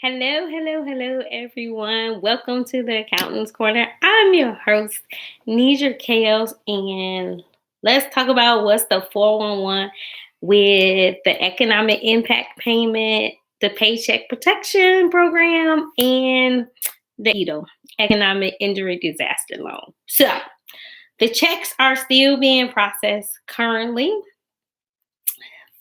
Hello, hello, hello, everyone. Welcome to the Accountant's Corner. I'm your host, Nidra Kales, and let's talk about what's the 411 with the economic impact payment, the Paycheck Protection Program, and the EIDL, Economic Injury Disaster Loan. So, the checks are still being processed currently.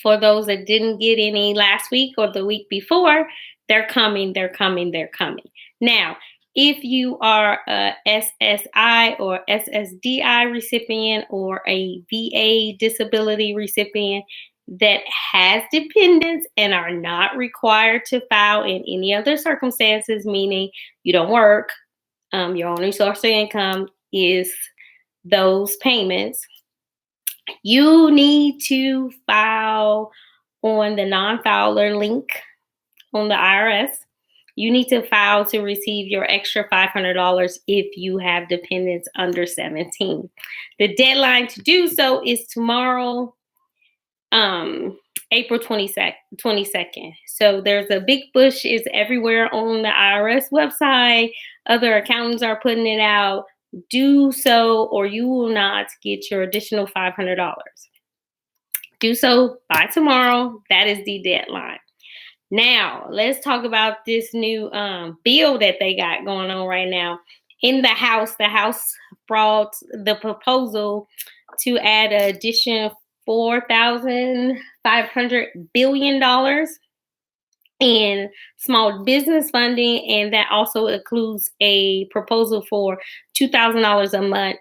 For those that didn't get any last week or the week before, they're coming, they're coming, they're coming. Now, if you are a SSI or SSDI recipient or a VA disability recipient that has dependents and are not required to file in any other circumstances, meaning you don't work, your only source of income is those payments, you need to file on the non-filer link on the IRS. You need to file to receive your extra $500 if you have dependents under 17. The deadline to do so is tomorrow, April 22nd. So there's a big push. It's everywhere on the IRS website. Other accountants are putting it out. Do so or you will not get your additional $500. Do so by tomorrow. That is the deadline. Now, let's talk about this new bill that they got going on right now. In the House brought the proposal to add an additional $4,500 billion in small business funding, and that also includes a proposal for $2,000 a month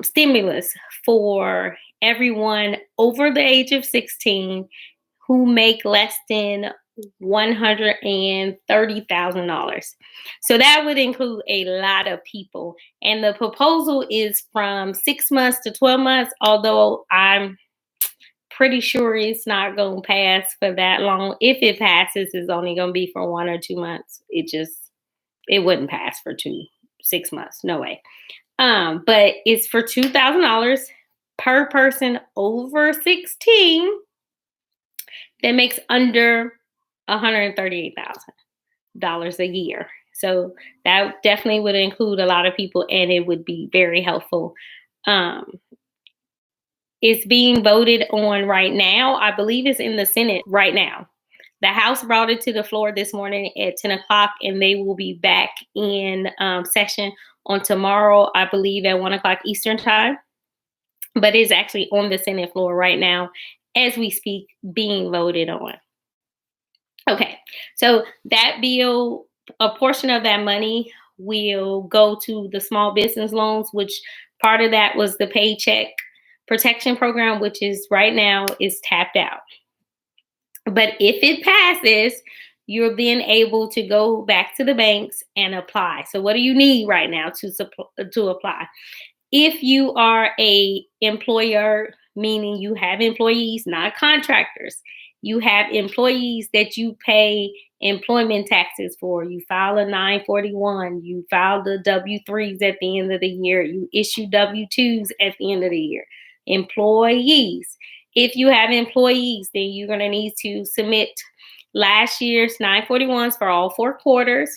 stimulus for everyone over the age of 16 who make less than $130,000. So that would include a lot of people. And the proposal is from 6 months to 12 months, although I'm pretty sure it's not going to pass for that long. If it passes, it's only going to be for 1 or 2 months. It wouldn't pass for 6 months. No way. But it's for $2,000 per person over 16 that makes under $138,000 a year. So that definitely would include a lot of people, and it would be very helpful. It's being voted on right now. I believe it's in the Senate right now. The House brought it to the floor this morning at 10 o'clock, and they will be back in session on tomorrow, I believe, at 1 o'clock Eastern time. But it's actually on the Senate floor right now as we speak, being voted on. Okay, so that bill, a portion of that money will go to the small business loans, which part of that was the Paycheck Protection Program, which is right now is tapped out. But if it passes, you're then able to go back to the banks and apply. So what do you need right now to apply? If you are a employer, meaning you have employees, not contractors, you have employees that you pay employment taxes for, you file a 941, you file the W-3s at the end of the year, you issue W-2s at the end of the year. Employees. If you have employees, then you're going to need to submit last year's 941s for all 4 quarters.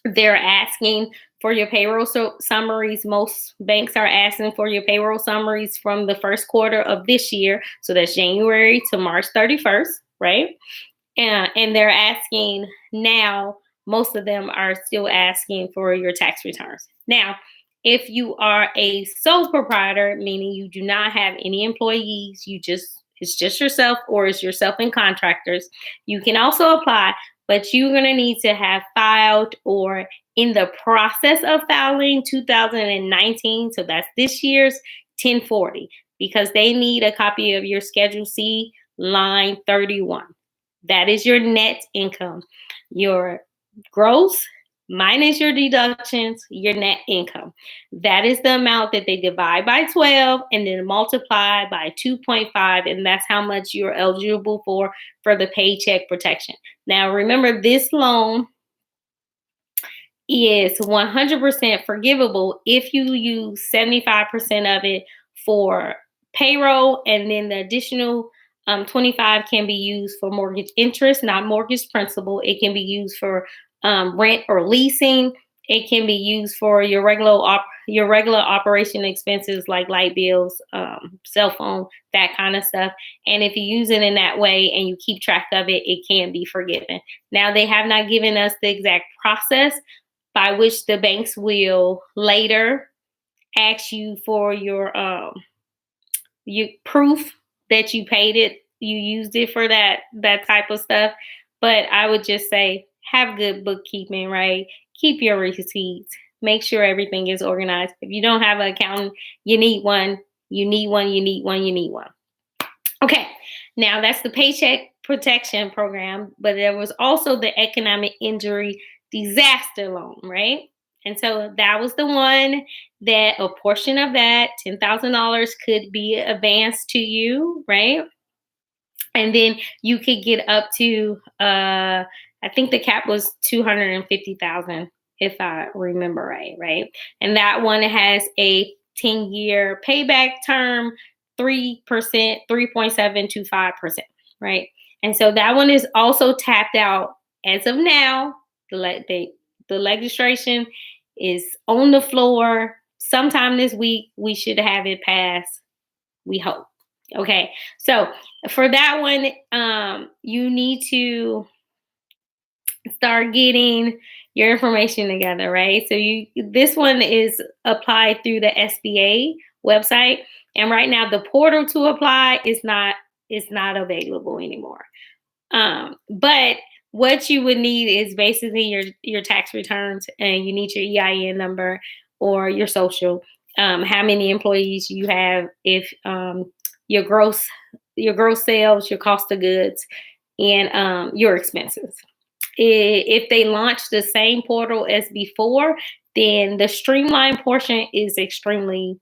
They're asking for your payroll summaries. Most banks are asking for your payroll summaries from the first quarter of this year. So that's January to March 31st, right? And they're asking now, most of them are still asking for your tax returns. Now, if you are a sole proprietor, meaning you do not have any employees, it's just yourself, or it's yourself and contractors, you can also apply, but you're going to need to have filed or in the process of filing 2019, so that's this year's 1040, because they need a copy of your Schedule C, line 31. That is your net income. Your gross minus your deductions, your net income. That is the amount that they divide by 12 and then multiply by 2.5, and that's how much you're eligible for the Paycheck Protection. Now, remember, this loan is 100% forgivable if you use 75% of it for payroll, and then the additional $25 can be used for mortgage interest, not mortgage principal. It can be used for rent or leasing. It can be used for your regular operation expenses like light bills, cell phone, that kind of stuff. And if you use it in that way and you keep track of it, it can be forgiven. Now, they have not given us the exact process by which the banks will later ask you for your proof that you paid it, you used it for that type of stuff. But I would just say have good bookkeeping, right? Keep your receipts. Make sure everything is organized. If you don't have an accountant, you need one. You need one. You need one. You need one. Okay, now that's the Paycheck Protection Program, but there was also the Economic Injury Disaster Loan, right? And so that was the one that a portion of that $10,000 could be advanced to you, right? And then you could get up to I think the cap was 250,000 if I remember right? And that one has a 10-year payback term, 3%, 3.725%, right? And so that one is also tapped out as of now. The legislation is on the floor. Sometime this week, we should have it passed, we hope. Okay, so for that one, you need to start getting your information together, right? So this one is applied through the SBA website, and right now the portal to apply is not available anymore. But what you would need is basically your tax returns, and you need your EIN number or your social, how many employees you have, if your gross sales, your cost of goods, and your expenses. If they launch the same portal as before, then the streamlined portion is extremely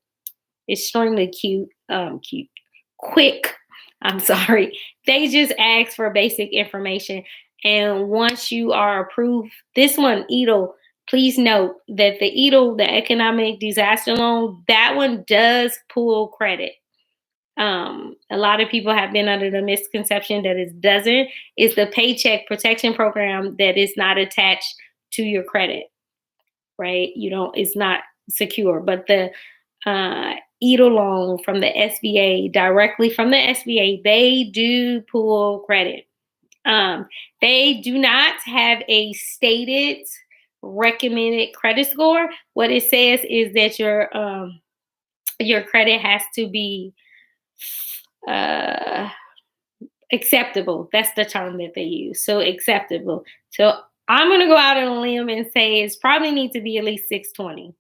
quick. I'm sorry. They just ask for basic information. And once you are approved, this one, EIDL, please note that the EIDL, the Economic Disaster Loan, that one does pull credit. A lot of people have been under the misconception that it doesn't. It's the Paycheck Protection Program that is not attached to your credit, right? It's not secure. But the EIDL loan from the SBA, directly from the SBA, they do pull credit. They do not have a stated recommended credit score. What it says is that your credit has to be acceptable. That's the term that they use. So acceptable. So I'm going to go out on a limb and say it's probably needs to be at least 620.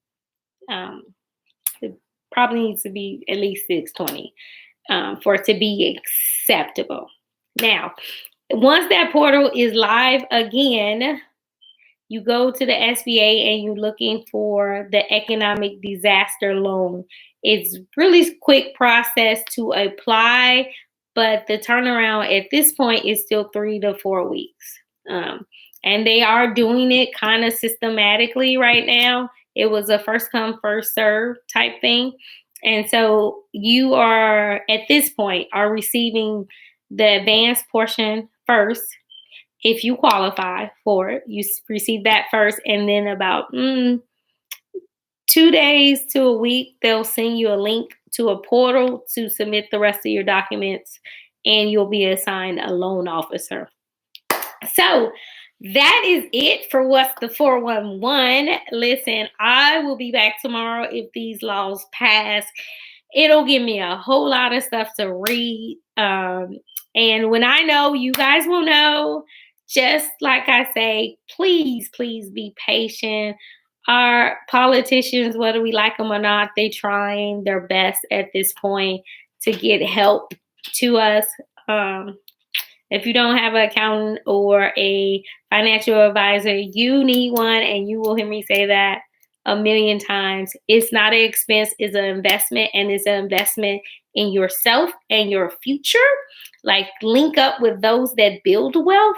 It probably needs to be at least 620 for it to be acceptable. Now, once that portal is live again, you go to the SBA and you're looking for the Economic Disaster Loan. It's really quick process to apply, but the turnaround at this point is still 3 to 4 weeks. And they are doing it kind of systematically right now. It was a first come, first serve type thing. And so you are, at this point, are receiving the advanced portion first. If you qualify for it, you receive that first, and then about 2 days to a week, they'll send you a link to a portal to submit the rest of your documents, and you'll be assigned a loan officer. So that is it for What's the 411. Listen, I will be back tomorrow if these laws pass. It'll give me a whole lot of stuff to read. And when I know, you guys will know. Just like I say, please be patient. Our politicians, whether we like them or not, they're trying their best at this point to get help to us. If you don't have an accountant or a financial advisor, you need one, and you will hear me say that a million times. It's not an expense, it's an investment, and it's an investment in yourself and your future. Like, link up with those that build wealth.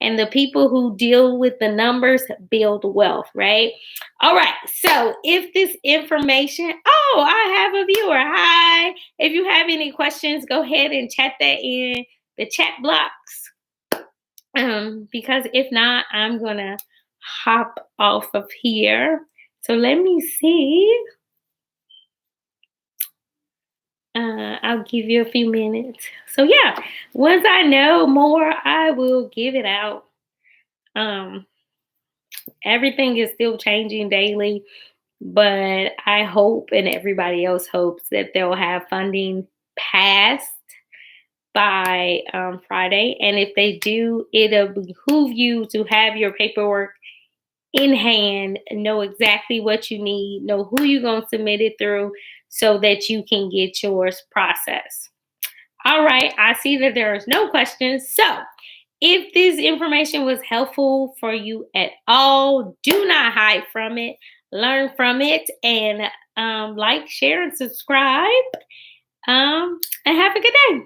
And the people who deal with the numbers build wealth, right? All right. So if this information, oh, I have a viewer. Hi. If you have any questions, go ahead and chat that in the chat blocks. Because if not, I'm gonna hop off of here. So let me see. I'll give you a few minutes. So yeah, once I know more, I will give it out. Um, Everything is still changing daily, but I hope and everybody else hopes that they'll have funding passed by Friday. And if they do, it'll behoove you to have your paperwork in hand, know exactly what you need, know who you're going to submit it through so that you can get yours processed. All right, I see that there is no questions. So, if this information was helpful for you at all, do not hide from it. Learn from it and like, share, and subscribe. And have a good day.